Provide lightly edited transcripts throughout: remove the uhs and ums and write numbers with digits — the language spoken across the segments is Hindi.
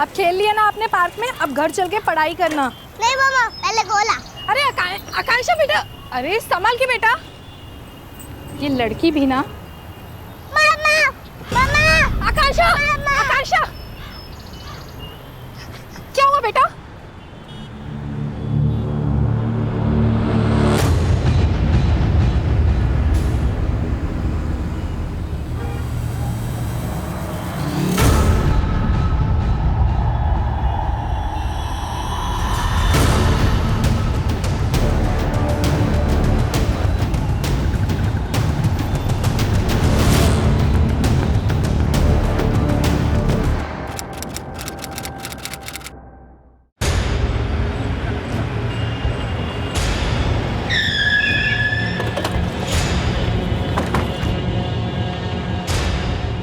अब खेल लिया ना आपने पार्क में, अब घर चल के पढ़ाई करना। नहीं मामा, पहले गोला। अरे आकांक्षा बेटा, अरे संभाल के बेटा, ये लड़की भी ना। मामा, मामा, आकांक्षा, आकांक्षा, क्या हुआ बेटा?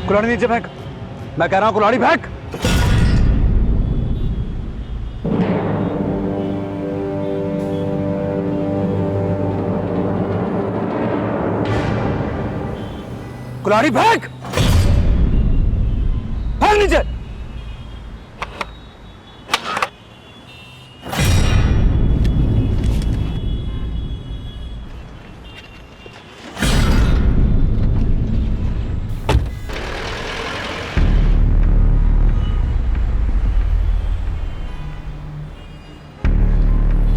कुल्हाड़ी नीचे फेंक, मैं कह रहा हूं कुल्हाड़ी फेंक। कुल्हाड़ी फेंक, फेंक नीचे।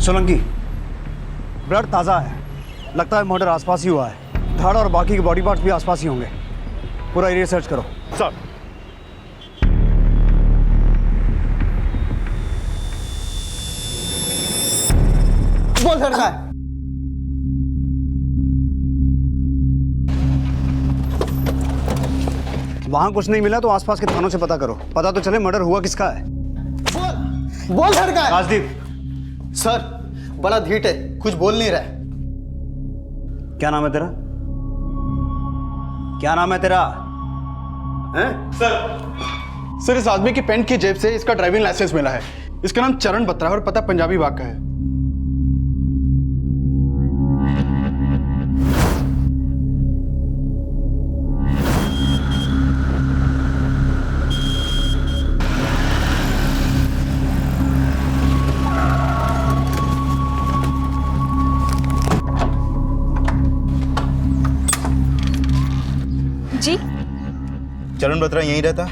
सोलंकी, ब्लड ताज़ा है, लगता है मर्डर आसपास ही हुआ है। धड़ और बाकी के बॉडी पार्ट्स भी आसपास ही होंगे। पूरा एरिया सर्च करो। सर। बोल लड़का है। वहां कुछ नहीं मिला तो आसपास के थानों से पता करो, पता तो चले मर्डर हुआ किसका है। बोल लड़का है। राजदीप। सर, बड़ा धीट है, कुछ बोल नहीं रहा है। क्या नाम है तेरा? क्या नाम है तेरा? हैं? सर इस आदमी की पैंट की जेब से इसका ड्राइविंग लाइसेंस मिला है। इसका नाम चरण बत्रा है और पता पंजाबी बाग का है। जी चरण बत्रा यहीं रहता?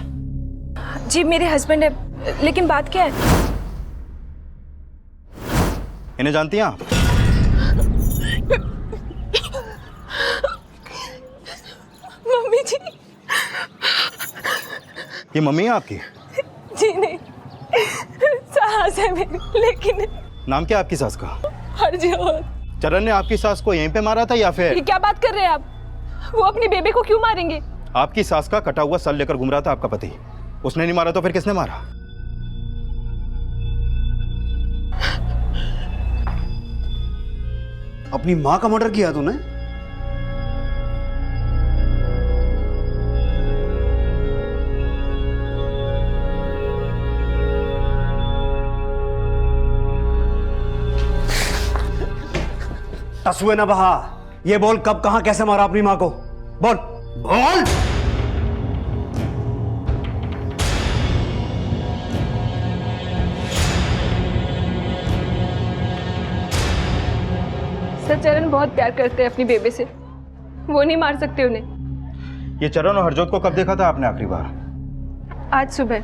जी मेरे हस्बैंड है, लेकिन बात क्या है? इन्हें जानती हैं आप? मम्मी जी। ये मम्मी है आपकी? जी नहीं, सास है मेरी, लेकिन नाम क्या है आपकी सास का? हरजोत। चरण ने आपकी सास को यहीं पे मारा था या फिर? ये क्या बात कर रहे हैं आप? वो अपनी बेबी को क्यों मारेंगे? आपकी सास का कटा हुआ सर लेकर घूम रहा था आपका पति, उसने नहीं मारा तो फिर किसने मारा? अपनी माँ का मर्डर किया तूने? तसुए ना बहा, ये बोल कब कहां कैसे मारा अपनी माँ को? बोल बोल। सर चरण बहुत प्यार करते हैं अपनी बेबे से, वो नहीं मार सकते उन्हें। ये चरण और हरजोत को कब देखा था आपने आखिरी बार? आज सुबह।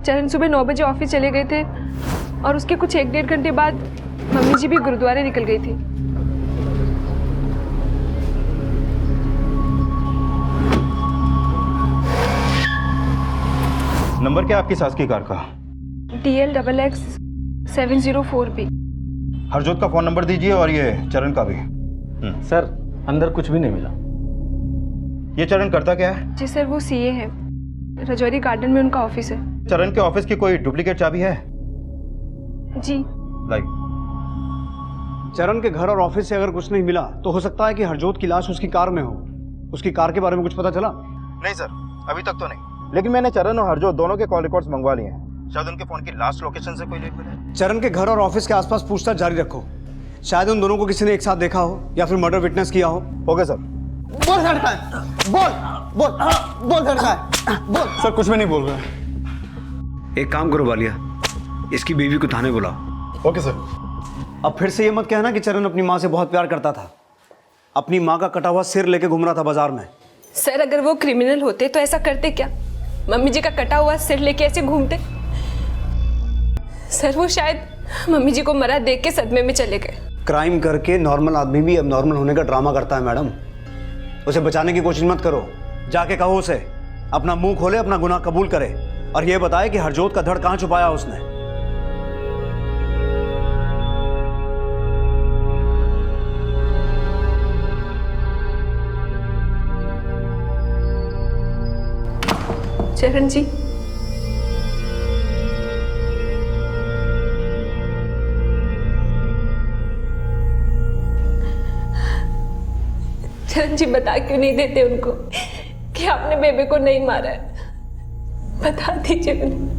चरण सुबह 9 बजे ऑफिस चले गए थे और उसके कुछ 1-1.5 घंटे बाद मम्मी जी भी गुरुद्वारे निकल गई थी। नंबर क्या आपकी सास की कार का? DL XX 704B। हरजोत का फोन नंबर दीजिए और ये चरण का भी। सर अंदर कुछ भी नहीं मिला। ये चरण करता क्या है? जी सर, वो CA है, रजौरी गार्डन में उनका ऑफिस है। चरण के ऑफिस की कोई डुप्लीकेट चाबी है? जी। लाइक चरण के घर और ऑफिस से अगर कुछ नहीं मिला तो हो सकता है कि हरजोत की लाश उसकी कार में हो। उसकी कार के बारे में कुछ पता चला? नहीं सर, अभी तक तो नहीं, लेकिन मैंने चरण और हरजोत दोनों के कॉल रिकॉर्ड्स मंगवा लिए हैं। शायद उनके फोन की लास्ट लोकेशन से कोई लीड मिले। चरण के घर और ऑफिस के आसपास पूछताछ जारी रखो, शायद उन दोनों को किसी ने एक साथ देखा हो या फिर मर्डर विटनेस किया हो। Okay sir. बोल लड़का है, बोल बोल बोल लड़का है, बोल। सर कुछ भी नहीं बोल रहा है। एक काम करो बालिया, इसकी बीवी को थाने बुलाओ। Okay sir. अब फिर से ये मत कहना कि चरण अपनी माँ से बहुत प्यार करता था। अपनी माँ का कटा हुआ सिर लेके घूम रहा था बाजार में। सर अगर वो क्रिमिनल होते तो ऐसा करते क्या? मम्मी जी का कटा हुआ सिर लेके ऐसे घूमते? सर वो शायद मम्मी जी को मरा देख के सदमे में चले गए। क्राइम करके नॉर्मल आदमी भी अब नॉर्मल होने का ड्रामा करता है मैडम। उसे बचाने की कोशिश मत करो। जाके कहो उसे अपना मुंह खोले, अपना गुनाह कबूल करे और ये बताए कि हरजोत का धड़ कहाँ छुपाया उसने। चरण जी, चरण जी बता क्यों नहीं देते उनको कि आपने बेबे को नहीं मारा है? बता दीजिए उन्हें।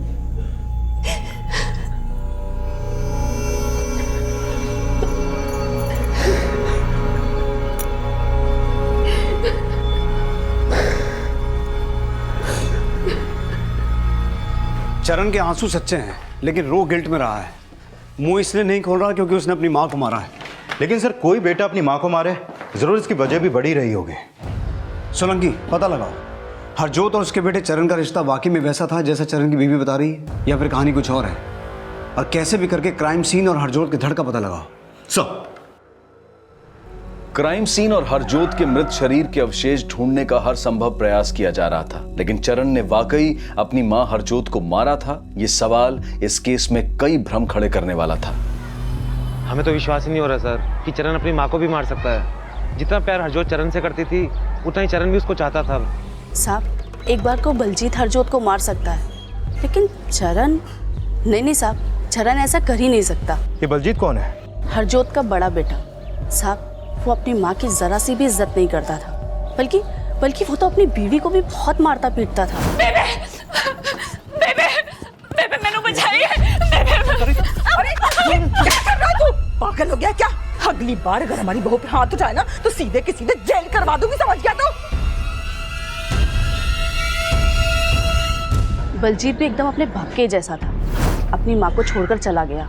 चरण के आंसू सच्चे हैं लेकिन रो गिल्ट में रहा है। मुंह इसलिए नहीं खोल रहा क्योंकि उसने अपनी माँ को मारा है। लेकिन सर कोई बेटा अपनी माँ को मारे, जरूर इसकी वजह भी बड़ी रही होगी। सोलंकी, पता लगाओ हरजोत और उसके बेटे चरण का रिश्ता वाकई में वैसा था जैसा चरण की बीवी बता रही है, या फिर कहानी कुछ और है? और कैसे भी करके क्राइम सीन और हरजोत के धड़ का पता लगाओ। सर, क्राइम सीन और हरजोत के मृत शरीर के अवशेष ढूंढने का हर संभव प्रयास किया जा रहा था, लेकिन चरण ने वाकई अपनी मां हरजोत को मारा था, ये सवाल इस केस में कई भ्रम खड़े करने वाला था। हमें तो विश्वास ही नहीं हो रहा सर कि चरण अपनी माँ को भी मार सकता है। जितना प्यार हरजोत चरण से करती थी उतना ही चरण भी उसको चाहता था। साहब, एक बार को बलजीत हरजोत को मार सकता है, लेकिन चरण नहीं साहब, चरण ऐसा कर ही नहीं सकता। ये बलजीत कौन है? हरजोत का बड़ा बेटा साहब। वो अपनी माँ की जरा सी भी इज्जत नहीं करता था, बल्कि वो तो अपनी बीवी को भी बहुत मारता पीटता था। बेबे, बेबे, बेबे मैंने बचाइए। अरे क्या कर रहा है तू? पागल हो गया क्या? अगली बार अगर हमारी बहू पे हाथ उठाए ना तो सीधे के सीधे जेल करवा दूंगी, समझ गया? तो बलजीत भी एकदम अपने बाप के जैसा था, अपनी माँ को छोड़कर चला गया।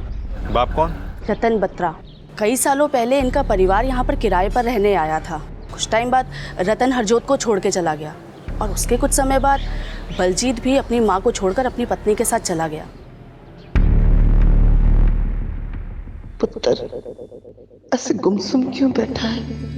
बाप कौन? रतन बत्रा। कई सालों पहले इनका परिवार यहाँ पर किराए पर रहने आया था। कुछ टाइम बाद रतन हरजोत को छोड़ के चला गया और उसके कुछ समय बाद बलजीत भी अपनी माँ को छोड़कर अपनी पत्नी के साथ चला गया। पुत्र ऐसे गुमसुम क्यों बैठा है?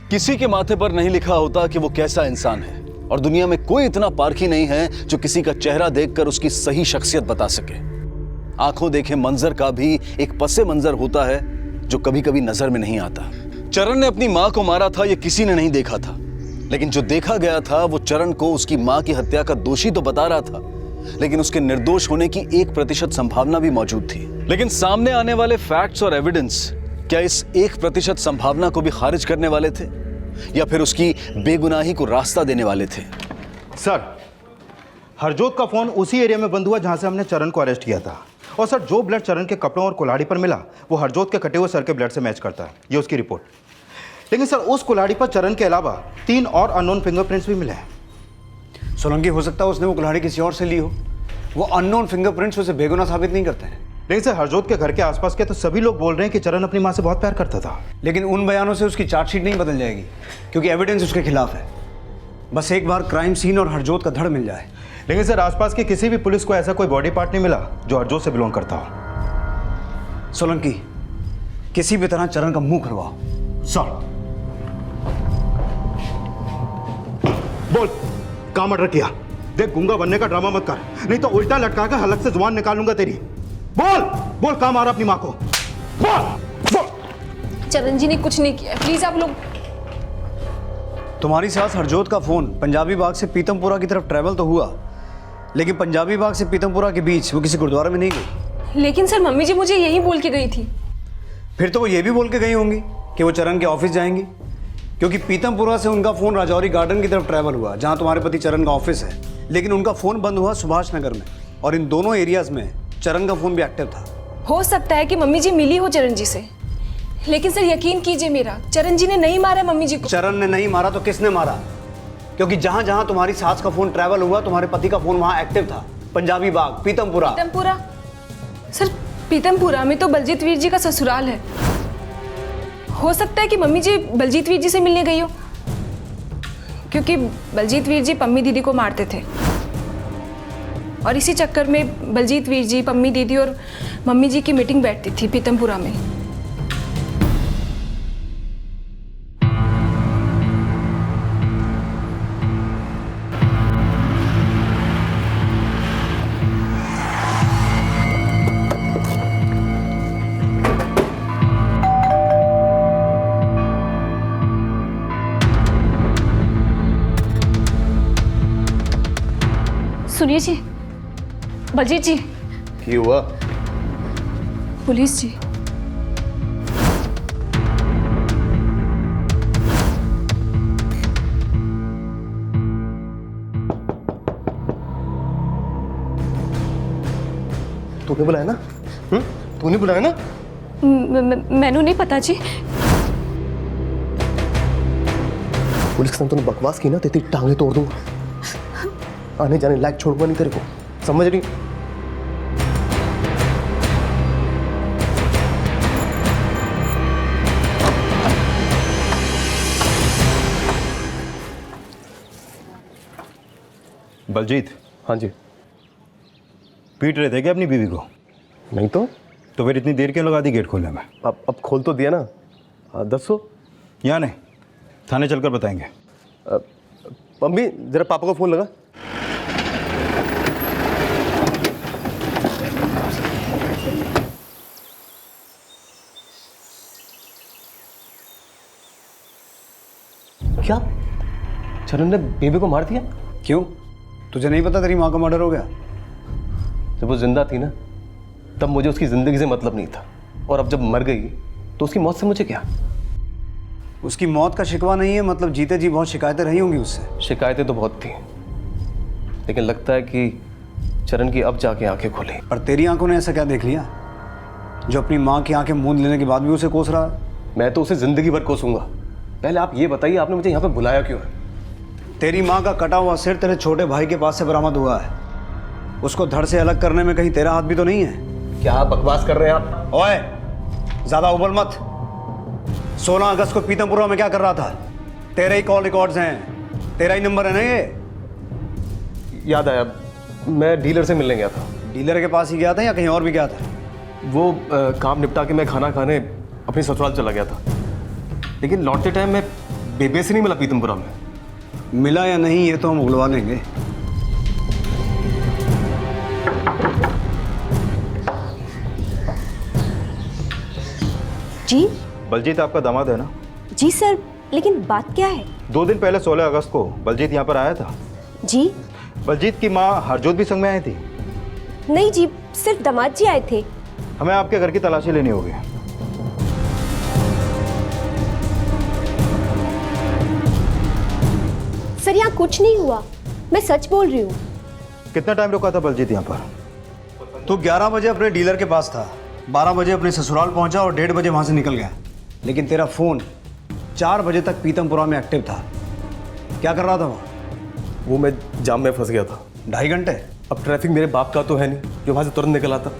किसी के माथे पर नहीं लिखा होता कि वो कैसा इंसान है, और दुनिया में कोई इतना पारखी नहीं है जो किसी का चेहरा देखकर उसकी सही शख्सियत बता सके। आंखों देखे मंजर का भी एक पसे मंजर होता है जो कभी कभी नजर में नहीं आता। चरण ने अपनी मां को मारा था, ये किसी ने नहीं देखा था, लेकिन जो देखा गया था वो चरण को उसकी मां की हत्या का दोषी तो बता रहा था, लेकिन उसके निर्दोष होने की 1% संभावना भी मौजूद थी। लेकिन सामने आने वाले फैक्ट्स और एविडेंस क्या इस 1% संभावना को भी खारिज करने वाले थे, या फिर उसकी बेगुनाही को रास्ता देने वाले थे? सर, हरजोत का फोन उसी एरिया में बंद हुआ जहां से हमने चरण को अरेस्ट किया था। और सर, जो ब्लड चरण के कपड़ों और कुल्हाड़ी पर मिला वो हरजोत के कटे हुए सर के ब्लड से मैच करता है, ये उसकी रिपोर्ट। लेकिन सर, उस कुल्हाड़ी पर चरण के अलावा 3 और अननोन फिंगरप्रिंट्स भी मिले हैं। सोलंकी, हो सकता है उसने वो कुल्हाड़ी किसी और से ली हो। वो अननोन फिंगरप्रिंट्स उसे बेगुनाह साबित नहीं करते हैं। लेकिन सर, हरजोत के घर के आसपास के तो सभी लोग बोल रहे हैं कि चरण अपनी मां से बहुत प्यार करता था। लेकिन उन बयानों से उसकी चार्जशीट नहीं बदल जाएगी क्योंकि एविडेंस उसके खिलाफ है। बस एक बार क्राइम सीन और हरजोत का धड़ मिल जाए। लेकिन सर, आसपास की किसी भी पुलिस को ऐसा कोई बॉडी पार्ट नहीं मिला जो हरजोत से बिलोंग करता हो। सोलंकी, किसी भी तरह चरण का मुंह खुलवाओ। सर, बोल, कहां मर्डर किया? देख, गूंगा बनने का ड्रामा मत कर, नहीं तो उल्टा लटका कर हलक से जुबान निकाल लूंगा तेरी। बोल बोल, कहां मारा अपनी मां को? बोल बोल। चरण जी ने कुछ नहीं किया, प्लीज आप लोग। तुम्हारी सास हरजोत का फोन पंजाबी बाग से पीतमपुरा की तरफ ट्रैवल तो हुआ, लेकिन पंजाबी बाग से पीतमपुरा के बीच वो किसी गुरुद्वारे में नहीं गई। लेकिन सर मम्मी जी मुझे यही बोल के गई थी। फिर तो वो ये भी बोल के गई होंगी कि वो चरण के ऑफिस जाएंगी, क्योंकि पीतमपुरा से उनका फ़ोन राजौरी गार्डन की तरफ ट्रैवल हुआ जहाँ तुम्हारे पति चरण का ऑफिस है, लेकिन उनका फ़ोन बंद हुआ सुभाष नगर में, और इन दोनों एरियाज़ में चरण का फ़ोन भी एक्टिव था। हो सकता है कि मम्मी जी मिली हो चरण जी से, लेकिन सर यकीन कीजिए मेरा, चरण जी ने नहीं मारा मम्मी जी को। चरण ने नहीं मारा तो किसने मारा? क्योंकि जहाँ जहाँ तुम्हारी सास का फ़ोन ट्रैवल हुआ तुम्हारे पति का फ़ोन वहाँ एक्टिव था। पंजाबी बाग, पीतमपुरा। पीतमपुरा? सर पीतमपुरा में तो बलजीत वीर जी का ससुराल है। हो सकता है कि मम्मी जी बलजीत वीर जी से मिलने गई हो, क्योंकि बलजीत वीर जी पम्मी दीदी को मारते थे, और इसी चक्कर में बलजीत वीर जी, पम्मी दीदी और मम्मी जी की मीटिंग बैठती थी पीतमपुरा में। सुनिए जी, बलजीत जी। क्या हुआ? पुलिस जी। तूने बुलाया ना? तूने बुलाया ना? मैनू नहीं पता जी। पुलिस के साथ तूने बकवास की ना, तेरी टांगे तोड़ दूंगा। आने जाने लायक छोड़ूंगा नहीं तेरे को, समझ रही? बलजीत। हाँ जी। पीट रहे थे क्या अपनी बीवी को? नहीं तो फिर इतनी देर क्यों लगा दी गेट खोलने में? अब खोल तो दिया ना। दसो। यहाँ नहीं, थाने चलकर बताएंगे। मम्मी जरा पापा को फोन लगा। क्या चरण ने बेबी को मार दिया? क्यों, तुझे नहीं पता तेरी माँ का मर्डर हो गया? जब वो जिंदा थी ना, तब मुझे उसकी जिंदगी से मतलब नहीं था, और अब जब मर गई तो उसकी मौत से मुझे क्या? उसकी मौत का शिकवा नहीं है, मतलब जीते जी बहुत शिकायतें रही होंगी उससे। शिकायतें तो बहुत थी, लेकिन लगता है कि चरण की अब जाके आंखें खुली। पर तेरी आंखों ने ऐसा क्या देख लिया जो अपनी माँ की आंखें मूंद लेने के बाद भी उसे कोस रहा है? मैं तो उसे जिंदगी भर कोसूंगा। पहले आप ये बताइए, आपने मुझे यहाँ पे बुलाया क्यों है? तेरी माँ का कटा हुआ सिर तेरे छोटे भाई के पास से बरामद हुआ है। उसको धड़ से अलग करने में कहीं तेरा हाथ भी तो नहीं है? क्या बकवास कर रहे हैं आप? ओए, ज्यादा उबल मत। 16 अगस्त को पीतमपुरा में क्या कर रहा था? तेरे ही कॉल रिकॉर्ड्स हैं, तेरा ही नंबर है ना ये? याद आया, मैं डीलर से मिलने गया था। डीलर के पास ही गया था या कहीं और भी गया था? वो काम निपटा के मैं खाना खाने अपने ससुराल चला गया था, लेकिन लौटते टाइम मैं बेबे से नहीं मिला पीतमपुरा में। मिला या नहीं ये तो हम उगलवा लेंगे। जी बलजीत आपका दामाद है ना? जी सर, लेकिन बात क्या है? 2 दिन पहले 16 अगस्त को बलजीत यहाँ पर आया था। जी बलजीत की माँ हरजोत भी संग में आई थी? नहीं जी, सिर्फ दामाद जी आए थे। हमें आपके घर की तलाशी लेनी होगी। सर यहाँ कुछ नहीं हुआ, मैं सच बोल रही हूँ। कितना टाइम रुका था बलजीत यहाँ पर? तू 11 बजे अपने डीलर के पास था, 12 बजे अपने ससुराल पहुंचा और 1:30 बजे वहां से निकल गया। लेकिन तेरा फोन 4 बजे तक पीतमपुरा में एक्टिव था। क्या कर रहा था वहाँ? वो मैं जाम में फंस गया था। 2.5 घंटे? अब ट्रैफिक मेरे बाप का तो है नहीं जो वहाँ से तुरंत निकल आता,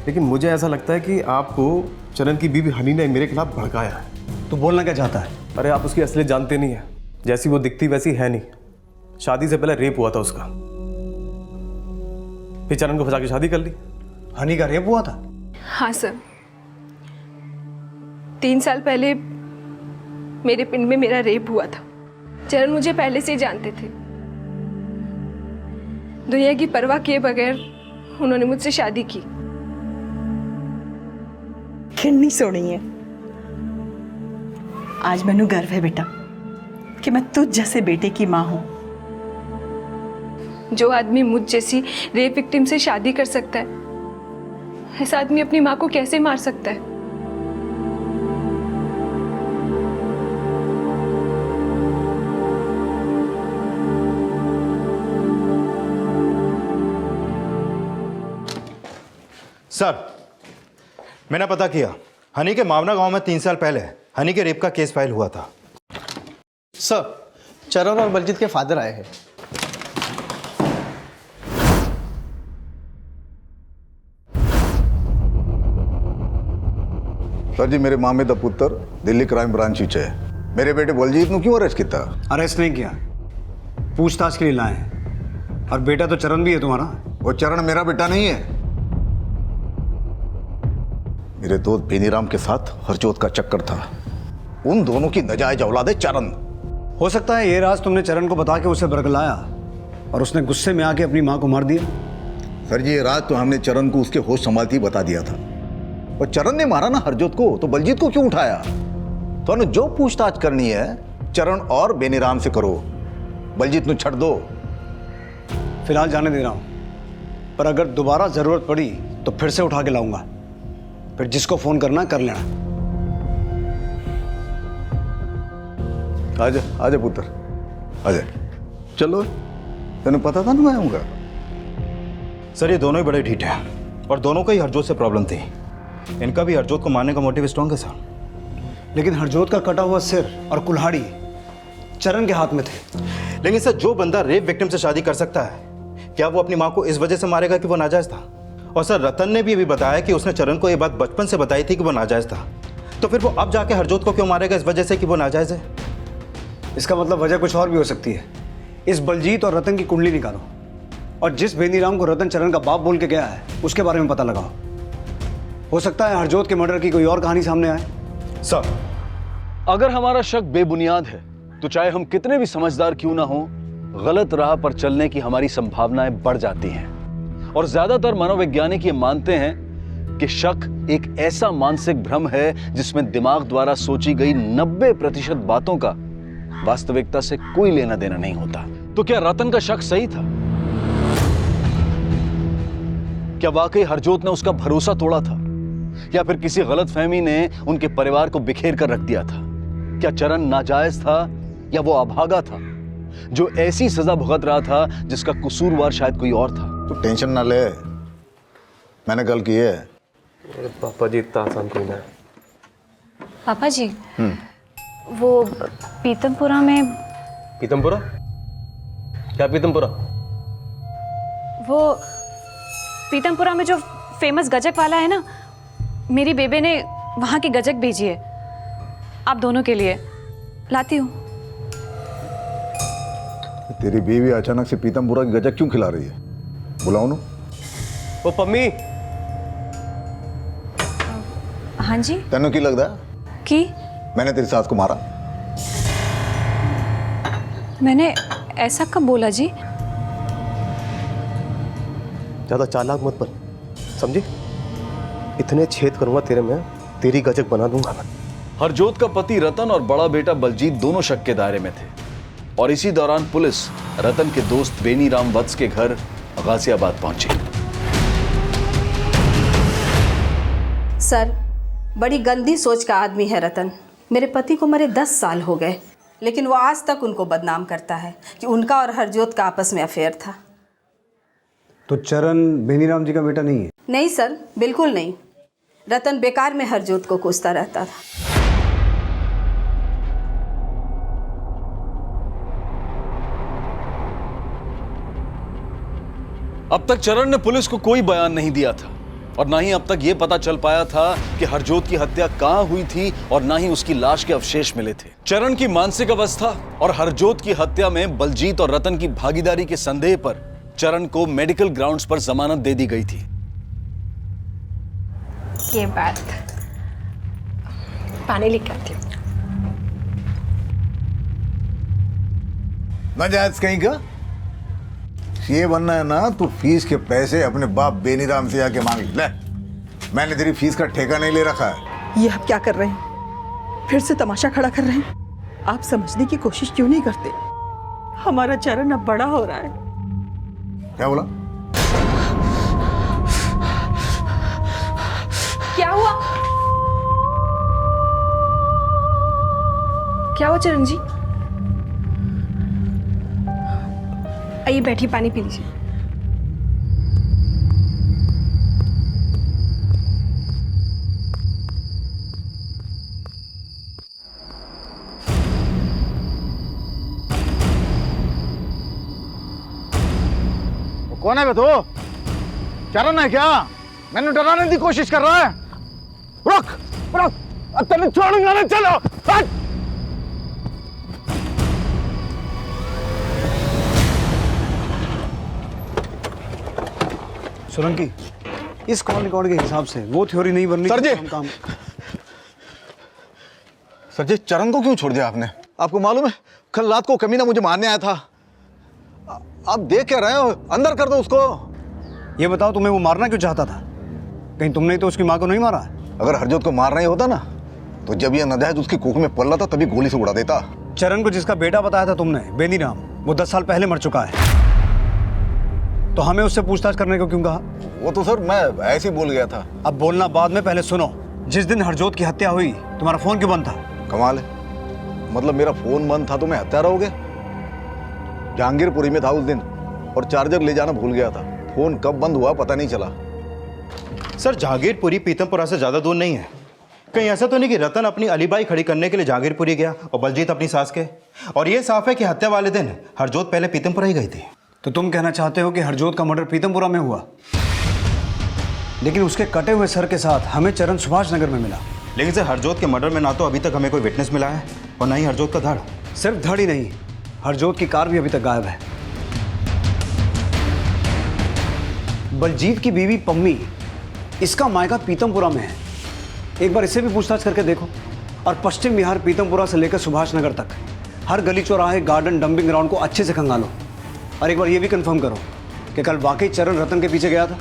लेकिन मुझे ऐसा लगता है कि आपको चरण की बीवी हनी ने मेरे खिलाफ भड़काया है। तू बोलना क्या चाहता है? अरे आप उसकी असलियत जानते नहीं है, जैसी वो दिखती वैसी है नहीं। शादी से पहले रेप हुआ था उसका, फिर चरण को फंसा के शादी कर ली। हनी का रेप हुआ था? हाँ सर, 3 साल पहले मेरे पिंड में मेरा रेप हुआ था। चरण मुझे पहले से ही जानते थे। दुनिया की परवाह किए बगैर उन्होंने मुझसे शादी की। कितनी सोहनी है। आज मैनू गर्व है बेटा कि मैं तुझ जैसे बेटे की माँ हूँ। जो आदमी मुझ जैसी रेप विक्टिम से शादी कर सकता है, ऐसा आदमी अपनी माँ को कैसे मार सकता है? सर, मैंने पता किया, हनी के मावना गांव में 3 साल पहले हनी के रेप का केस फाइल हुआ था। सर, चरण और बलजीत के फादर आए हैं। सर जी, मेरे मामे दा पुत्र दिल्ली क्राइम ब्रांच विच है। मेरे बेटे बलजीत ਨੂੰ क्यों अरेस्ट किया? अरेस्ट नहीं किया, पूछताछ के लिए लाए हैं। और बेटा तो चरण भी है तुम्हारा। वो चरण मेरा बेटा नहीं है। मेरे दोस्त बेनीराम के साथ हरजोत का चक्कर था। उन दोनों की नाजायज औलाद है चरण। हो सकता है ये राज तुमने चरण को बता के उसे बरगलाया और उसने गुस्से में आके अपनी माँ को मार दिया। सर जी, ये राज तो हमने चरण को उसके होश संभालते ही बता दिया था। और चरण ने मारा ना हरजोत को, तो बलजीत को क्यों उठाया? तो हमने जो पूछताछ करनी है चरण और बेनीराम से करो, बलजीत को छड़ दो। फिलहाल जाने दे रहा हूं, पर अगर दोबारा जरूरत पड़ी तो फिर से उठा के लाऊंगा। फिर जिसको फोन करना कर लेना। आजा आजा पुत्र, आजा। चलो, तेने पता था ना मैं आऊंगा। सर, ये दोनों ही बड़े ढीठ हैं और दोनों को ही हरजोत से प्रॉब्लम थी। इनका भी हरजोत को मारने का मोटिव स्ट्रॉन्ग है सर। लेकिन हरजोत का कटा हुआ सिर और कुल्हाड़ी चरण के हाथ में थे। लेकिन सर, जो बंदा रेप विक्टिम से शादी कर सकता है, क्या वो अपनी माँ को इस वजह से मारेगा कि वो नाजायज था? और सर, रतन ने भी बताया कि उसने चरण को ये बात बचपन से बताई थी कि वो नाजायज था। तो फिर वो अब जाके हरजोत को क्यों मारेगा? इस वजह से कि वो नाजायज है। इसका मतलब वजह कुछ और भी हो सकती है। इस बलजीत और रतन की कुंडली निकालो और जिस बेनीराम को रतन चरण का बाप बोल के गया है उसके बारे में पता लगाओ। हो सकता है हरजोत के मर्डर की कोई और कहानी सामने आए। सर, अगर हमारा शक बेबुनियाद है तो चाहे हम कितने भी समझदार क्यों ना हो, गलत राह पर चलने की हमारी संभावनाएं बढ़ जाती हैं। और ज्यादातर मनोवैज्ञानिक ये मानते हैं कि शक एक ऐसा मानसिक भ्रम है जिसमें दिमाग द्वारा सोची गई 90% बातों का वास्तविकता से कोई लेना देना नहीं होता। तो क्या रतन का शक सही था? क्या वाकई हरजोत ने उसका भरोसा तोड़ा था, या फिर किसी गलतफहमी ने उनके परिवार को बिखेर कर रख दिया था? क्या चरण नाजायज था या वो अभागा था जो ऐसी सजा भुगत रहा था जिसका कसूरवार शायद कोई और था? तो टेंशन ना ले, मैंने गल की है। पापा जी, इतना आसान कोई ना है। पापा जी, वो पीतमपुरा में। पीतमपुरा? क्या पीतमपुरा? वो पीतमपुरा में जो फेमस गजक वाला है ना, मेरी बेबे ने वहाँ की गजक भेजी है आप दोनों के लिए। लाती हूँ। तेरी बीवी अचानक से पीतमपुरा की गजक क्यों खिला रही है? बुलाओ ना। ओ पम्मी। हाँ जी। तेनों की लगता कि मैंने तेरी सास को मारा? मैंने ऐसा कब बोला जी? ज्यादा चालाक मत बन, समझी? इतने छेद करूंगा तेरे में, तेरी गजक बना दूंगा मैं। हरजोत का पति रतन और बड़ा बेटा बलजीत दोनों शक के दायरे में थे और इसी दौरान पुलिस रतन के दोस्त बेनीराम वत्स के घर गाजियाबाद पहुंची। सर, बड़ी गंदी सोच का आदमी है रतन। मेरे पति को मरे 10 साल हो गए, लेकिन वो आज तक उनको बदनाम करता है कि उनका और हरजोत का आपस में अफेयर था। तो चरण बेनीराम जी का बेटा नहीं है? नहीं सर, बिल्कुल नहीं। रतन बेकार में हरजोत को कोसता रहता था। अब तक चरण ने पुलिस को कोई बयान नहीं दिया था और ना ही अब तक यह पता चल पाया था कि हरजोत की हत्या कहां हुई थी और ना ही उसकी लाश के अवशेष मिले थे। चरण की मानसिक अवस्था और हरजोत की हत्या में बलजीत और रतन की भागीदारी के संदेह पर चरण को मेडिकल ग्राउंड्स पर जमानत दे दी गई थी। ये बात, पानी लेकर आती हूँ। नाजायज कहीं का ये बनना है ना, तो फीस के पैसे अपने बाप बेनीराम से जाके मांग ले। मैंने तेरी फीस का ठेका नहीं ले रखा है। ये आप क्या कर रहे हैं? फिर से तमाशा खड़ा कर रहे हैं? आप समझने की कोशिश क्यों नहीं करते? हमारा चरण अब बड़ा हो रहा है। क्या बोला? क्या हुआ? क्या हुआ चरण जी? आइए बैठिए, पानी पी लीजिए। कौन है बे तू? चरण है क्या? मैंने डराने की कोशिश कर रहा है। रुक रुक, तेरे छोड़ूंगा नहीं, चलो हट। सोलंकी, इस कॉल रिकॉर्ड के हिसाब से वो थ्योरी नहीं बननी। सर जी, हम काम सर जी, चरण को क्यों छोड़ दिया आपने? आपको मालूम है कल रात को कमीना मुझे मारने आया था। आप देख क्या रहे हो? अंदर कर दो उसको। ये बताओ, तुम्हें वो मारना क्यों चाहता था? कहीं तुमने तो उसकी माँ को नहीं मारा? अगर हरजोत को मारना ही होता ना, तो जब ये नाजायज उसकी कोख में पल रहा था तभी गोली से उड़ा देता। चरण को जिसका बेटा बताया था तुमने, बेनीराम, वो 10 साल पहले मर चुका है। तो हमें उससे पूछताछ करने को क्यों कहा? वो तो सर मैं ऐसे ही बोल गया था। अब बोलना बाद में, पहले सुनो। जिस दिन हरजोत की हत्या हुई, तुम्हारा फोन क्यों बंद था? कमाल है, मतलब मेरा फोन बंद था तो मैं हत्यारा हो गया? जहांगीरपुरी में था उस दिन और चार्जर ले जाना भूल गया था। फोन कब बंद हुआ पता नहीं चला। सर जहांगीरपुरी पीतमपुरा से ज्यादा दूर नहीं है। कहीं ऐसा तो नहीं कि रतन अपनी अलीबाई खड़ी करने के लिए जहांगीरपुरी गया और बलजीत अपनी सास के? और ये साफ है कि हत्या वाले दिन हरजोत पहले पीतमपुरा ही गई थी। तो तुम कहना चाहते हो कि हरजोत का मर्डर पीतमपुरा में हुआ, लेकिन उसके कटे हुए सर के साथ हमें चरण सुभाष नगर में मिला। लेकिन सर हरजोत के मर्डर में ना तो अभी तक हमें कोई विटनेस मिला है और ना ही हरजोत का धड़। सिर्फ धड़ ही नहीं, हरजोत की कार भी अभी तक गायब है। बलजीत की बीवी पम्मी, इसका मायका पीतमपुरा में है। एक बार इससे भी पूछताछ करके देखो। और पश्चिम बिहार पीतमपुरा से लेकर सुभाष नगर तक हर गली चौराहे, गार्डन, डंपिंग ग्राउंड को अच्छे से खंगालो। और एक बार ये भी कंफर्म करो कि कल वाकई चरण रतन के पीछे गया था।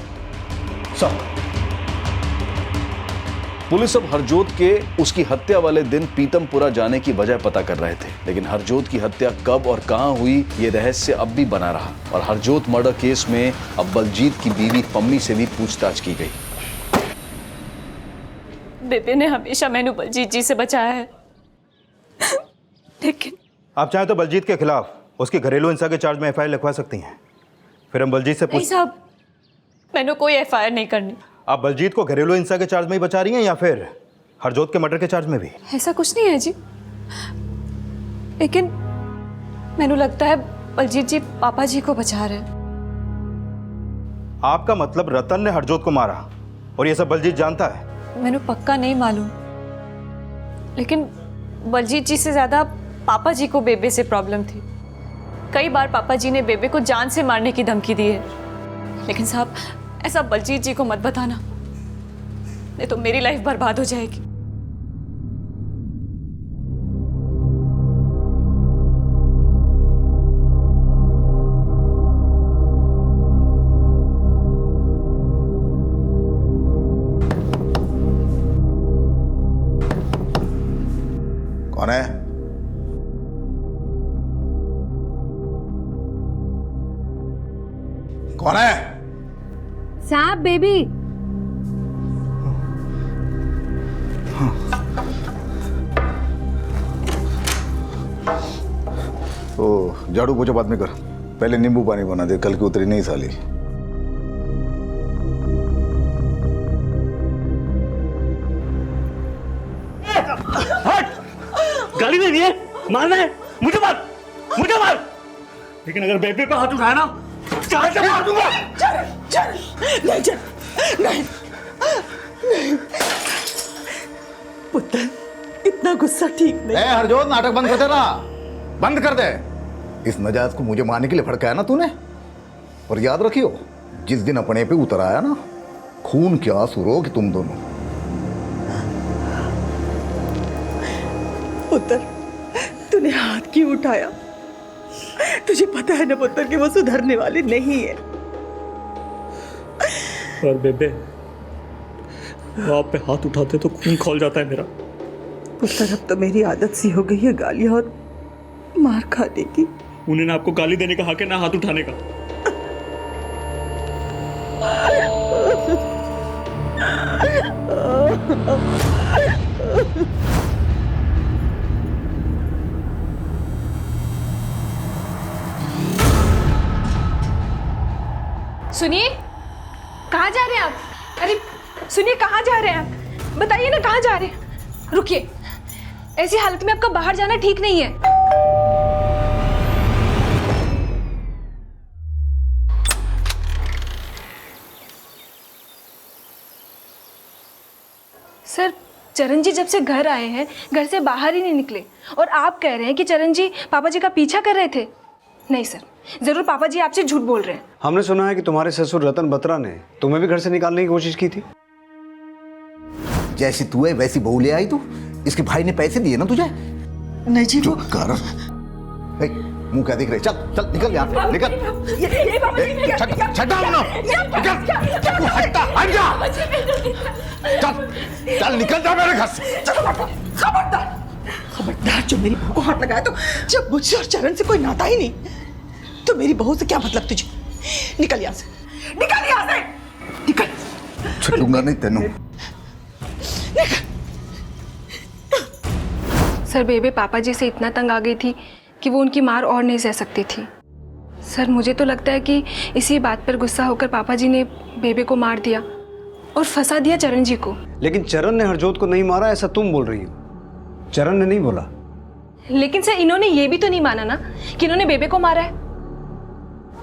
पुलिस अब हरजोत के उसकी हत्या वाले दिन पीतमपुरा जाने की वजह पता कर रहे थे, लेकिन हरजोत की हत्या कब और कहां हुई ये रहस्य अब भी बना रहा। और हरजोत मर्डर केस में अब बलजीत की बीवी पम्मी से भी पूछताछ की गई। बेबे ने हमेशा मैंने बलजीत जी से बचाया है, लेकिन आप चाहें तो बलजीत के खिलाफ उसके घरेलू हिंसा के चार्ज में एफआईआर लिखवा सकती हैं। फिर हम बलजीत से नहीं साहब, मैंने कोई एफआईआर नहीं करनी। आप बलजीत को घरेलू हिंसा के चार्ज में ही बचा रही हैं या फिर हरजोत के मर्डर के चार्ज में भी? ऐसा कुछ नहीं है जी, लेकिन मैंने लगता है बलजीत जी पापा जी को बचा रहे हैं। आपका मतलब रतन ने हरजोत को मारा और ये सब बलजीत जानता है? मैंने पक्का नहीं मालूम, लेकिन बलजीत जी से ज्यादा पापा जी को बेबे से प्रॉब्लम थी। कई बार पापा जी ने बेबे को जान से मारने की धमकी दी है। लेकिन साहब, ऐसा बलजीत जी को मत बताना, नहीं तो मेरी लाइफ बर्बाद हो जाएगी। कौन है? कौन है? साहब बेबी। ओ, झाड़ू पोछा बाद में कर, पहले नींबू पानी बना दे, कल की उतरी नहीं साली। गाली देनी है, मारना है, मुझे मार, मुझे मार। लेकिन अगर बेबे पे हाथ उठाया ना, चाहे से मार दूंगा। नहीं, पुत्र, इतना गुस्सा ठीक नहीं। हरजोत, नाटक बंद कर दे ना, बंद कर दे। इस नजायज को मुझे मारने के लिए भड़काया ना तूने। और याद रखियो, जिस दिन अपने पे उतर आया ना, खून के आंसू रोगे तुम दोनों। पुत्र, तूने हाथ क्यों उठाया? तुझे पता है ना पुत्र कि वो सुधरने वाले नहीं है। और बेबे, वो आप पे हाथ उठाते तो खून खौल जाता है मेरा। पुत्र, अब तो मेरी आदत सी हो गई है गालियां और मार खाने की। उन्हें ना आपको गाली देने का हक है, ना हाथ उठाने का। सुनिए, कहाँ जा रहे हैं आप? अरे सुनिए, कहाँ जा रहे हैं आप? बताइए ना, कहाँ जा रहे हैं? रुकिए, ऐसी हालत में आपका बाहर जाना ठीक नहीं है। सर, चरण जी जब से घर आए हैं घर से बाहर ही नहीं निकले, और आप कह रहे हैं कि चरण जी पापा जी का पीछा कर रहे थे। नहीं सर, जरूर पापा जी आपसे झूठ बोल रहे हैं। हमने सुना है कि तुम्हारे ससुर रतन बत्रा ने तुम्हें भी घर से निकालने की कोशिश की थी। जैसी तू है वैसी बहू ले आई तू। इसके भाई ने पैसे दिए ना तुझे? नहीं जी, चुप कर। मुंह क्या देख रहे? चल चल निकल यहाँ से, निकल। चल निकल जा मेरे घर से। खबरदार, खबरदार, जो मेरी बहू को हाथ लगाया तो जब मुझसे और चरण से कोई नाता ही नहीं, तो मेरी बहू से क्या मतलब तुझे? निकल यहाँ से, निकल यहाँ से, निकल। छूटूंगा नहीं तेनू। सर, बेबे पापा जी से इतना तंग आ गई थी कि वो उनकी मार और नहीं सह सकती थी। सर, मुझे तो लगता है कि इसी बात पर गुस्सा होकर पापा जी ने बेबे को मार दिया और फंसा दिया चरण जी को। लेकिन चरण ने हरजोत को नहीं मारा, ऐसा तुम बोल रही हो। चरण ने नहीं बोला। लेकिन सर, इन्होंने ये भी तो नहीं माना ना कि इन्होंने बेबे को मारा है।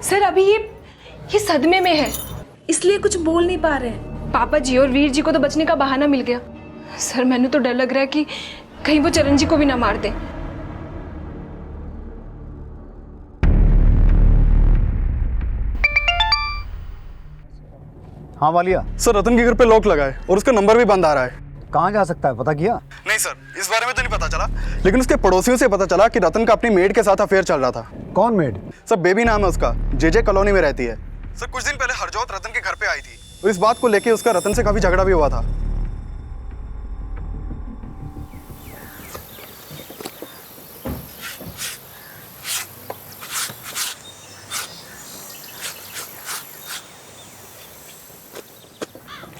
सर, अभी ये सदमे में है, इसलिए कुछ बोल नहीं पा रहे हैं। पापा जी और वीर जी को तो बचने का बहाना मिल गया। सर, मैंने तो डर लग रहा है कि कहीं वो चरण जी को भी ना मार दें। हाँ वालिया। सर, रतन के घर पे लॉक लगा है और उसका नंबर भी बंद आ रहा है। कहाँ जा सकता है, पता किया? नहीं सर, इस बारे में तो नहीं पता चला, लेकिन उसके पड़ोसियों से पता चला कि रतन का अपनी मेड के साथ अफेयर चल रहा था। कौन मेड? सर, बेबी नाम है उसका, जेजे कॉलोनी में रहती है। सर, कुछ दिन पहले हरजोत रतन के घर पे आई थी और इस बात को लेके उसका रतन से काफी झगड़ा भी हुआ था।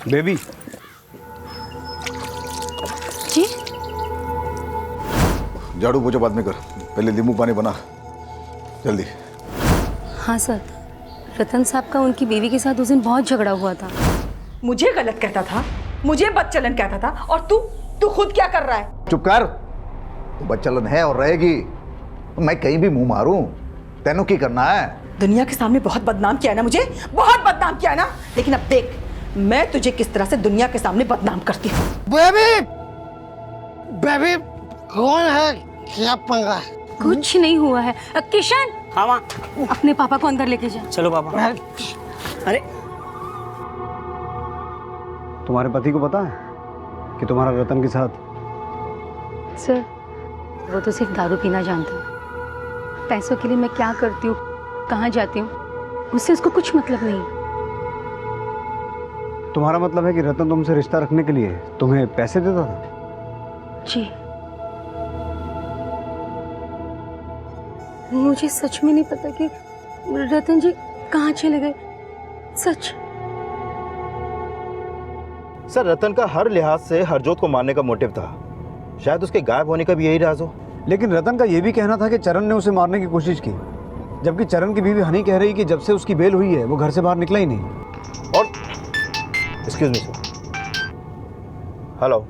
बेबी जी? झाड़ू पोछा बाद में कर, पहले नींबू पानी बना जल्दी। हाँ सर, रतन साहब का उनकी बीवी के साथ उस दिन बहुत झगड़ा हुआ था। मुझे गलत कहता था, मुझे बदचलन कहता था, और तू खुद क्या कर रहा है? चुप कर। तू बदचलन है और रहेगी। मैं कहीं भी मुंह मारूं, तेनों की करना है? दुनिया के सामने बहुत बदनाम किया है ना मुझे, बहुत बदनाम किया है ना, लेकिन अब देख मैं तुझे किस तरह से दुनिया के सामने बदनाम करती हूँ। बेबी, बेबी कौन है? क्या पंगा है? कुछ नहीं हुआ है। किशन, हाँ माँ, अपने पापा को अंदर लेके जा। चलो पापा। अरे तुम्हारे पति को पता है कि तुम्हारा रतन के साथ? सर, वो तो सिर्फ दारू पीना जानता है। पैसों के लिए मैं क्या करती हूँ, कहाँ जाती हूँ, उससे उसको कुछ मतलब नहीं। तुम्हारा मतलब है कि रतन तुमसे रिश्ता रखने के लिए तुम्हें पैसे देता था? जी। मुझे सच में नहीं पता कि रतन जी कहाँ चले गए। सच। सर, रतन का हर लिहाज से हरजोत को मारने का मोटिव था। शायद उसके गायब होने का भी यही राज हो। लेकिन रतन का यह भी कहना था कि चरण ने उसे मारने की कोशिश की, जबकि चरण की बीवी हनी कह रही कि जब से उसकी बेल हुई है वो घर से बाहर निकला ही नहीं। और एक्सक्यूज मी सर, हेलो,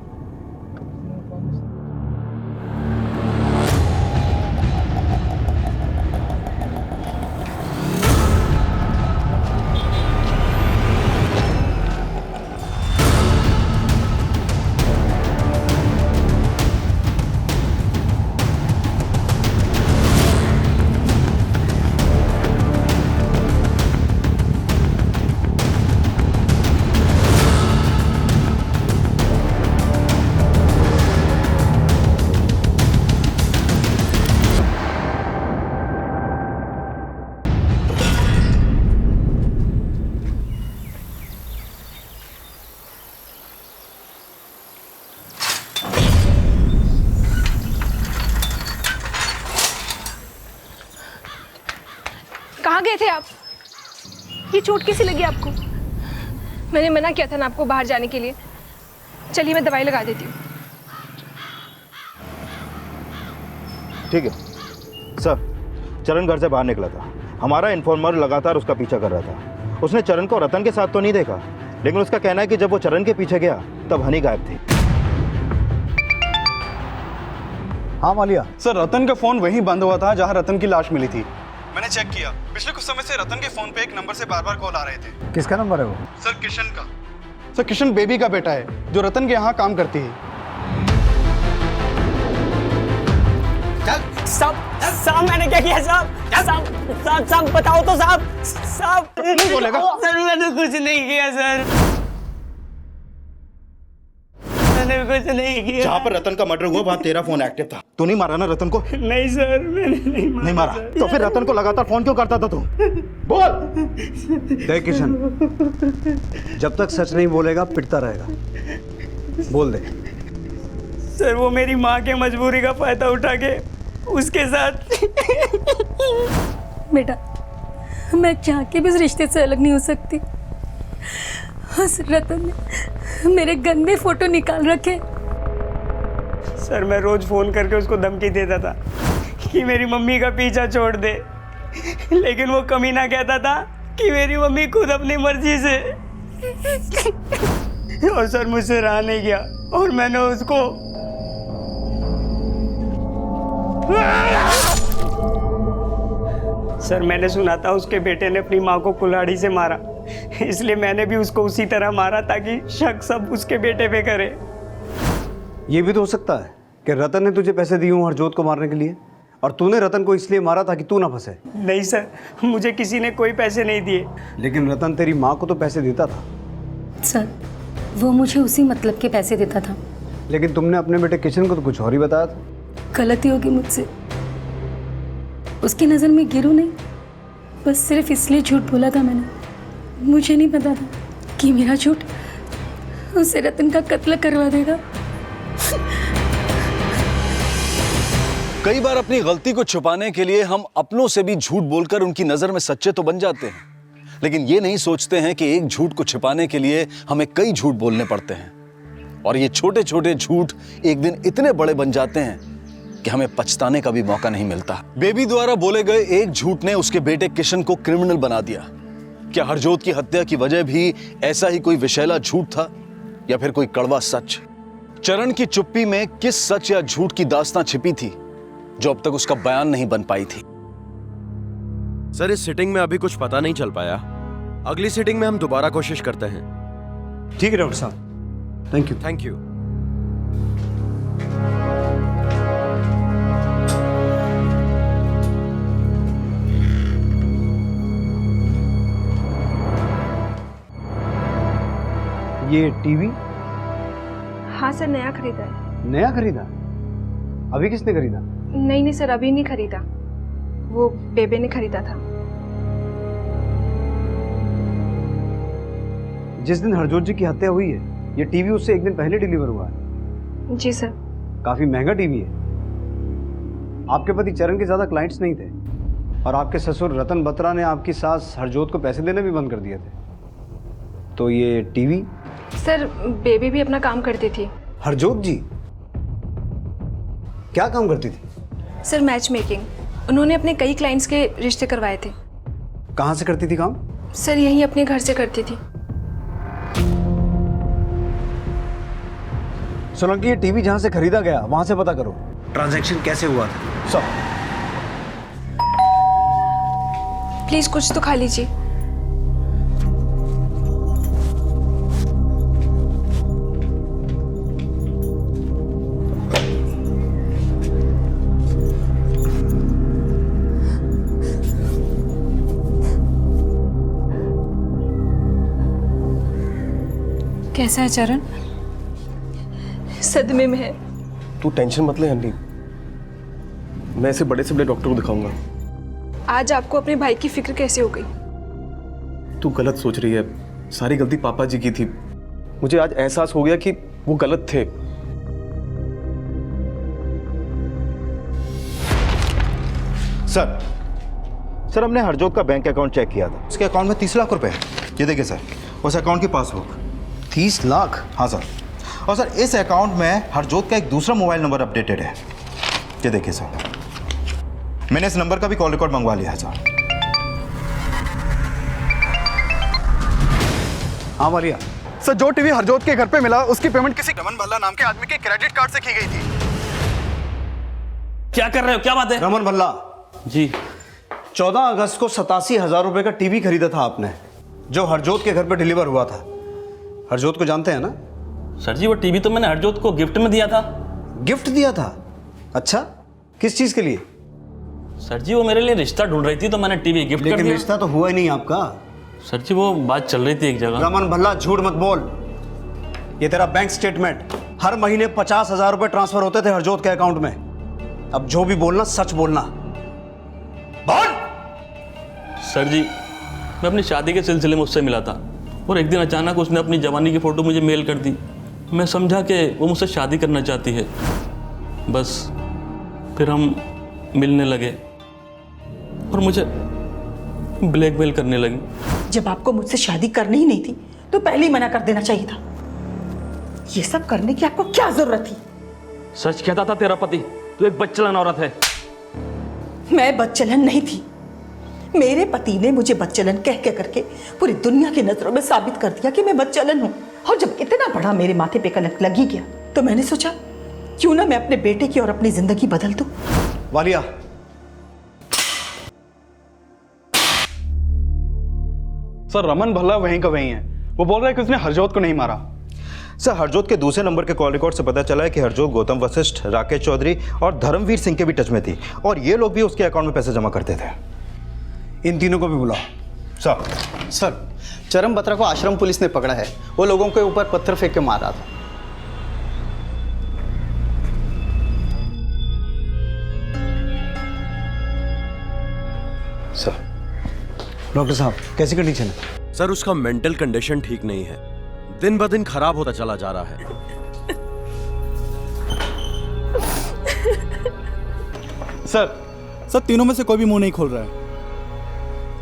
कहाँ गए थे आप? ये चोट कैसी लगी आपको? मैंने मना किया था ना आपको बाहर जाने के लिए। चलिए मैं दवाई लगा देती हूँ। ठीक है सर। चरण घर से बाहर निकला था, हमारा इन्फॉर्मर लगातार उसका पीछा कर रहा था। उसने चरण को रतन के साथ तो नहीं देखा, लेकिन उसका कहना है कि जब वो चरण के पीछे गया तब हनी गायब थी। हाँ मालिया। सर रतन का फोन वहीं बंद हुआ था जहां रतन की लाश मिली थी। मैंने चेक किया, पिछले कुछ समय से रतन के फोन पे एक नंबर से बार बार कॉल आ रहे थे। किसका नंबर है वो? सर किशन का। सर किशन बेबी का बेटा है जो रतन के यहाँ काम करती है। साहब मैंने क्या किया साहब? साहब बताओ तो साहब नहीं बोलेगा। सर मैंने कुछ नहीं किया सर, मैंने कुछ नहीं किया। जहाँ पर रतन का मर्डर हुआ वहाँ तेरा फोन एक्टिव था। तू नहीं मारा ना रतन को? नहीं सर मैंने नहीं मारा। तो फिर रतन को लगातार फोन क्यों करता था तू? बोल। देख किशन, जब तक सच नहीं बोलेगा पिटता रहेगा। बोल दे। सर वो मेरी माँ के मजबूरी का फायदा उठा के उसके साथ। बेटा मैं चाह के भी इस रिश्ते से अलग नहीं हो सकती। उस रतन ने मेरे गंदे फोटो निकाल रखे। सर मैं रोज फोन करके उसको धमकी देता था कि मेरी मम्मी का पीछा छोड़ दे, लेकिन वो कमीना कहता था कि मेरी मम्मी खुद अपनी मर्जी से। और सर मुझसे रहा नहीं गया और मैंने उसको सर मैंने सुना था उसके बेटे ने अपनी माँ को कुल्हाड़ी से मारा, इसलिए मैंने भी उसको उसी तरह मारा ताकि शक सब उसके बेटे पे करे। ये भी तो हो सकता है कि रतन ने तुझे पैसे दिए हों हरजोत को मारने के लिए और तूने रतन को इसलिए मारा ताकि तू ना फंसे। नहीं सर, मुझे किसी ने कोई पैसे नहीं दिए। लेकिन रतन तेरी माँ को तो पैसे देता था। सर वो मुझे उसी मतलब के पैसे देता था। लेकिन तुमने अपने बेटे किशन को तो कुछ और ही बताया था। गलती होगी मुझसे, उसकी नज़र में गिरूं नहीं, बस सिर्फ इसलिए झूठ बोला था मैंने। मुझे नहीं पता था कि मेरा झूठ उसे रतन का कत्ल करवा देगा। कई बार अपनी गलती को छुपाने के लिए हम अपनों से भी झूठ बोलकर उनकी नजर में सच्चे तो बन जाते हैं, लेकिन ये नहीं सोचते हैं कि एक झूठ को छिपाने के लिए हमें कई झूठ बोलने पड़ते हैं और ये छोटे छोटे झूठ एक दिन इतने बड़े बन जाते हैं कि हमें पछताने का भी मौका नहीं मिलता। बेबी द्वारा बोले गए एक झूठ ने उसके बेटे किशन को क्रिमिनल बना दिया। क्या हरजोत की हत्या की वजह भी ऐसा ही कोई विषैला झूठ था या फिर कोई कड़वा सच? चरण की चुप्पी में किस सच या झूठ की दास्तां छिपी थी जो अब तक उसका बयान नहीं बन पाई थी? सर इस सिटिंग में अभी कुछ पता नहीं चल पाया, अगली सिटिंग में हम दोबारा कोशिश करते हैं। ठीक है डॉक्टर साहब, थैंक यू। Thank you. ये टीवी? हाँ सर, नया खरीदा है। नया खरीदा? अभी किसने खरीदा? नहीं सर, अभी नहीं खरीदा, वो बेबे ने खरीदा था। जिस दिन हरजोत जी की हत्या हुई है ये टीवी उससे एक दिन पहले डिलीवर हुआ है। जी सर। काफी महंगा टीवी है। आपके पति चरण के ज्यादा क्लाइंट्स नहीं थे और आपके ससुर रतन बत्रा ने आपकी सास हरजोत को पैसे देने भी बंद कर दिए थे। तो ये टीवी? सर बेबी भी अपना काम करती थी। हरजोत जी क्या काम करती थी? Sir match making. उन्होंने अपने कई क्लाइंट्स के रिश्ते करवाए थे। कहाँ से करती थी काम? सर यहीं अपने घर से करती थी। सोलंकी ये टीवी जहाँ से खरीदा गया वहां से पता करो ट्रांजैक्शन कैसे हुआ था। सब प्लीज कुछ तो खा लीजिए। कैसा है चरण? सदमे में है। तू टेंशन मत ले हनी, मैं इसे बड़े से बड़े डॉक्टर को दिखाऊंगा। आज आपको अपने भाई की फिक्र कैसे हो गई? तू गलत सोच रही है, सारी गलती पापा जी की थी। मुझे आज एहसास हो गया कि वो गलत थे। सर हमने हरजोत का बैंक अकाउंट चेक किया था, उसके अकाउंट में 30 लाख रुपए है। ये देखिए सर, उस अकाउंट की पासबुक। 30 लाख? हाँ सर, और सर इस अकाउंट में हरजोत का एक दूसरा मोबाइल नंबर अपडेटेड है। ये देखिए सर, मैंने इस नंबर का भी कॉल रिकॉर्ड मंगवा लिया है सर। हाँ वालिया। सर जो टीवी हरजोत के घर पे मिला उसकी पेमेंट किसी रमन भल्ला नाम के आदमी के क्रेडिट कार्ड से की गई थी। क्या कर रहे हो, क्या बात है? रमन भल्ला जी, 14 अगस्त को 87,000 रुपए का टीवी खरीदा था आपने, जो हरजोत के घर पे डिलीवर हुआ था। हरजोत को जानते हैं ना? सर जी वो टीवी तो मैंने हरजोत को गिफ्ट में दिया था। गिफ्ट दिया था? अच्छा, किस चीज के लिए? सर जी वो मेरे लिए रिश्ता ढूंढ रही थी तो मैंने टीवी गिफ्ट कर दिया। लेकिन रिश्ता तो हुआ ही नहीं आपका। सर जी वो बात चल रही थी एक जगह। रमन भल्ला झूठ मत बोल। ये तेरा बैंक स्टेटमेंट, हर महीने 50,000 रुपए ट्रांसफर होते थे हरजोत के अकाउंट में। अब जो भी बोलना सच बोलना। बोल। सर जी मैं अपनी शादी के सिलसिले में उससे मिला था और एक दिन अचानक उसने अपनी जवानी की फोटो मुझे मेल कर दी। मैं समझा कि वो मुझसे शादी करना चाहती है। बस फिर हम मिलने लगे और मुझे ब्लैकमेल करने लगी। जब आपको मुझसे शादी करनी ही नहीं थी तो पहले ही मना कर देना चाहिए था। ये सब करने की आपको क्या जरूरत थी? सच कहता था तेरा पति तू एक बच्चलन औरत है। मैं बच्चलन नहीं थी। मेरे पति ने मुझे बच्चलन कह करके पूरी दुनिया की नजरों में साबित कर दिया कि मैं बच्चलन हूं। और जब इतना बड़ा मेरे माथे पे कलंक लगी गया तो मैंने सोचा क्यों ना मैं अपने बेटे की और अपनी जिंदगी बदल दूं। वालिया, सर रमन भल्ला वहीं का वहीं है। वो बोल रहा है कि उसने हरजोत को नहीं मारा। सर हरजोत के दूसरे नंबर के कॉल रिकॉर्ड से पता चला है कि हरजोत गौतम वशिष्ठ, राकेश चौधरी और धर्मवीर सिंह के भी टच में थी और ये लोग भी उसके अकाउंट में पैसे जमा करते थे। इन तीनों को भी बुला। सर चरम बत्रा को आश्रम पुलिस ने पकड़ा है। वो लोगों के ऊपर पत्थर फेंक के मार रहा था। सर। डॉक्टर साहब कैसी कंडीशन है? सर उसका मेंटल कंडीशन ठीक नहीं है, दिन ब दिन खराब होता चला जा रहा है। सर तीनों में से कोई भी मुंह नहीं खोल रहा है।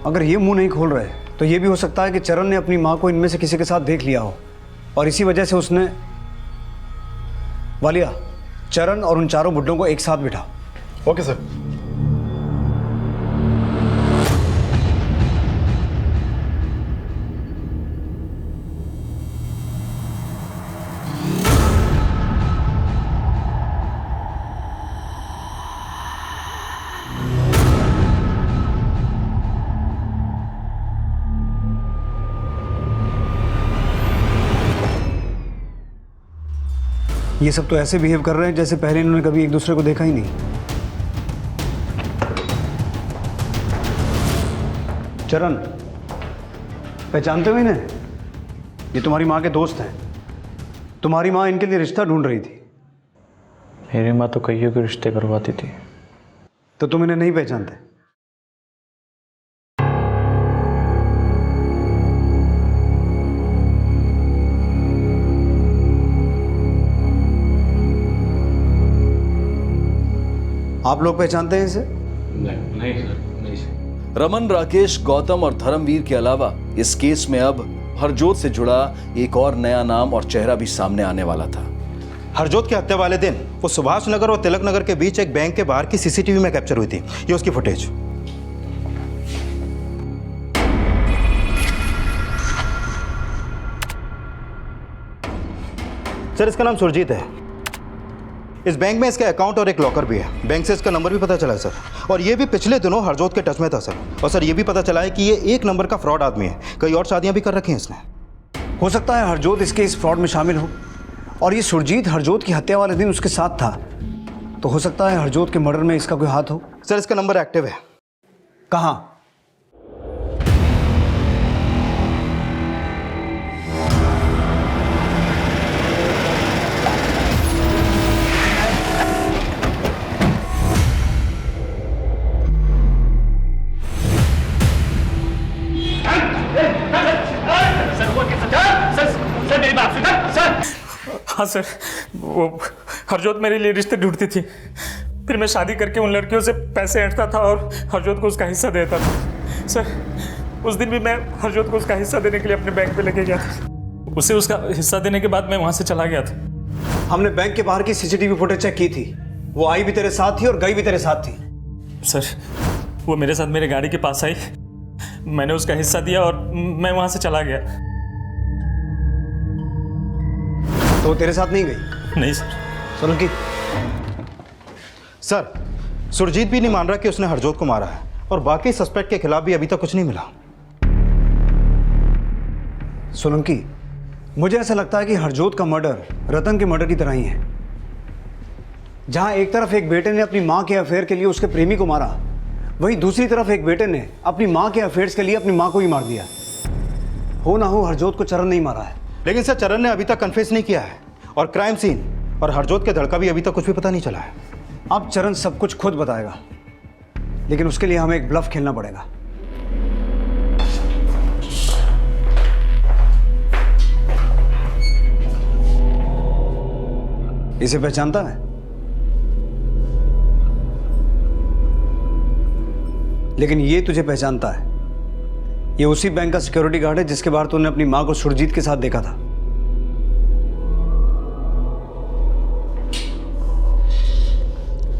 अगर ये मुंह नहीं खोल रहे तो ये भी हो सकता है कि चरण ने अपनी माँ को इनमें से किसी के साथ देख लिया हो और इसी वजह से उसने। वालिया, चरण और उन चारों बुड्ढों को एक साथ बिठाओ। Okay sir. ये सब तो ऐसे बिहेव कर रहे हैं जैसे पहले इन्होंने कभी एक दूसरे को देखा ही नहीं। चरण, पहचानते हो इन्हें? ये तुम्हारी माँ के दोस्त हैं। तुम्हारी माँ इनके लिए रिश्ता ढूंढ रही थी। मेरी माँ तो कईयों के रिश्ते करवाती थी। तो तुम इन्हें नहीं पहचानते? आप लोग पहचानते हैं इसे? नहीं सर, नहीं सर। रमन, राकेश, गौतम और धर्मवीर के अलावा इस केस में अब हरजोत से जुड़ा एक और नया नाम और चेहरा भी सामने आने वाला था। हरजोत की हत्या वाले दिन वो सुभाष नगर और तिलक नगर के बीच एक बैंक के बाहर की सीसीटीवी में कैप्चर हुई थी। ये उसकी फुटेज। सर इसका नाम सुरजीत है। इस बैंक में इसका अकाउंट और एक लॉकर भी है। बैंक से इसका नंबर भी पता चला है सर। और ये भी पिछले दिनों हरजोत के टच में था सर। और सर ये भी पता चला है कि ये एक नंबर का फ्रॉड आदमी है। कई और शादियां भी कर रखी हैं इसने। हो सकता है हरजोत इसके इस फ्रॉड में शामिल हो और ये सुरजीत हरजोत की हत्या वाले दिन उसके साथ था। तो हो सकता है हरजोत के मर्डर में इसका कोई हाथ हो। सर इसका नंबर एक्टिव है। कहाँ? हाँ सर, वो हरजोत मेरे लिए रिश्ते ढूंढती थी। फिर मैं शादी करके उन लड़कियों से पैसे ऐंठता था और हरजोत को उसका हिस्सा देता था। सर उस दिन भी मैं हरजोत को उसका हिस्सा देने के लिए अपने बैंक पे लेके गया था। उसे उसका हिस्सा देने के बाद मैं वहाँ से चला गया था। हमने बैंक के बाहर की सीसीटीवी फुटेज चेक की थी, वो आई भी तेरे साथ थी और गई भी तेरे साथ थी। सर वो मेरे साथ मेरे गाड़ी के पास आई, मैंने उसका हिस्सा दिया और मैं वहां से चला गया। तो वो तेरे साथ नहीं गई? नहीं सर। सोलंकी। सर सुरजीत भी नहीं मान रहा कि उसने हरजोत को मारा है और बाकी सस्पेक्ट के खिलाफ भी अभी तक कुछ नहीं मिला। सोलंकी, मुझे ऐसा लगता है कि हरजोत का मर्डर रतन के मर्डर की तरह ही है। जहां एक तरफ एक बेटे ने अपनी मां के अफेयर के लिए उसके प्रेमी को मारा, वहीं दूसरी तरफ एक बेटे ने अपनी मां के अफेयर्स के लिए अपनी मां को ही मार दिया। हो ना हो हरजोत को चरण नहीं मारा है। लेकिन सर चरण ने अभी तक कन्फेस नहीं किया है और क्राइम सीन और हरजोत के धड़का भी अभी तक कुछ भी पता नहीं चला है। अब चरण सब कुछ खुद बताएगा, लेकिन उसके लिए हमें एक ब्लफ खेलना पड़ेगा। इसे पहचानता है? लेकिन ये तुझे पहचानता है। ये उसी बैंक का सिक्योरिटी गार्ड है जिसके बाहर तूने अपनी मां को सुरजीत के साथ देखा था।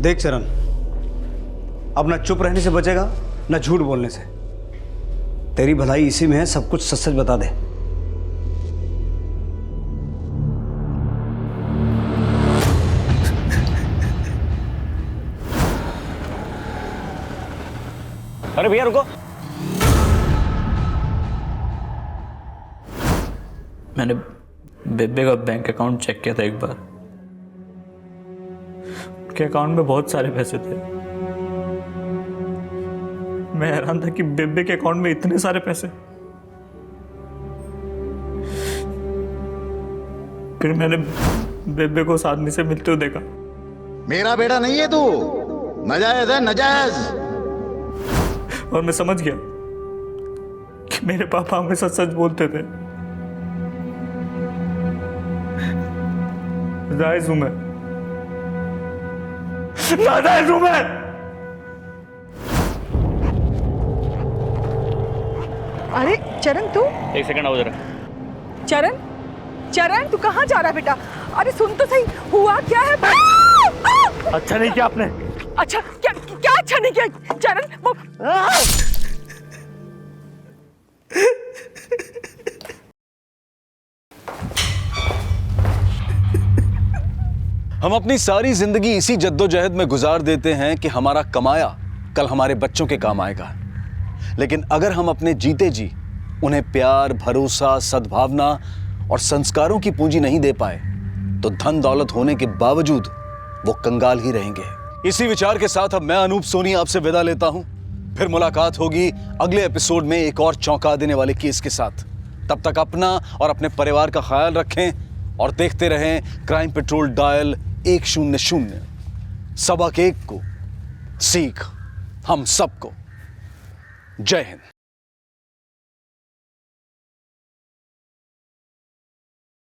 देख चरण, अब ना चुप रहने से बचेगा ना झूठ बोलने से। तेरी भलाई इसी में है, सब कुछ सच सच बता दे। अरे भैया रुको। मैंने बेबे का बैंक अकाउंट चेक किया था एक बार, उनके अकाउंट में बहुत सारे पैसे थे। मैं हैरान था कि बेबे के अकाउंट में इतने सारे पैसे। फिर मैंने बेबे को उस आदमी से मिलते हुए देखा। मेरा बेटा नहीं है तू, नजायज है नजायज। और मैं समझ गया कि मेरे पापा हमेशा सच बोलते थे। नाजायज हूं मैं, नाजायज हूं मैं। अरे चरण तू, एक सेकंड आओ जरा। चरण चरण तू कहाँ जा रहा है बेटा? अरे सुन तो सही, हुआ क्या है? अच्छा नहीं किया आपने। अच्छा क्या क्या अच्छा नहीं किया चरण? हम अपनी सारी जिंदगी इसी जद्दोजहद में गुजार देते हैं कि हमारा कमाया कल हमारे बच्चों के काम आएगा। लेकिन अगर हम अपने जीते जी उन्हें प्यार, भरोसा, सद्भावना और संस्कारों की पूंजी नहीं दे पाए तो धन दौलत होने के बावजूद वो कंगाल ही रहेंगे। इसी विचार के साथ अब मैं अनूप सोनी आपसे विदा लेता हूं। फिर मुलाकात होगी अगले एपिसोड में एक और चौंका देने वाले केस के साथ। तब तक अपना और अपने परिवार का ख्याल रखें और देखते रहें क्राइम पेट्रोल डायल 100। सबक एक को सीख हम सबको। जय हिंद।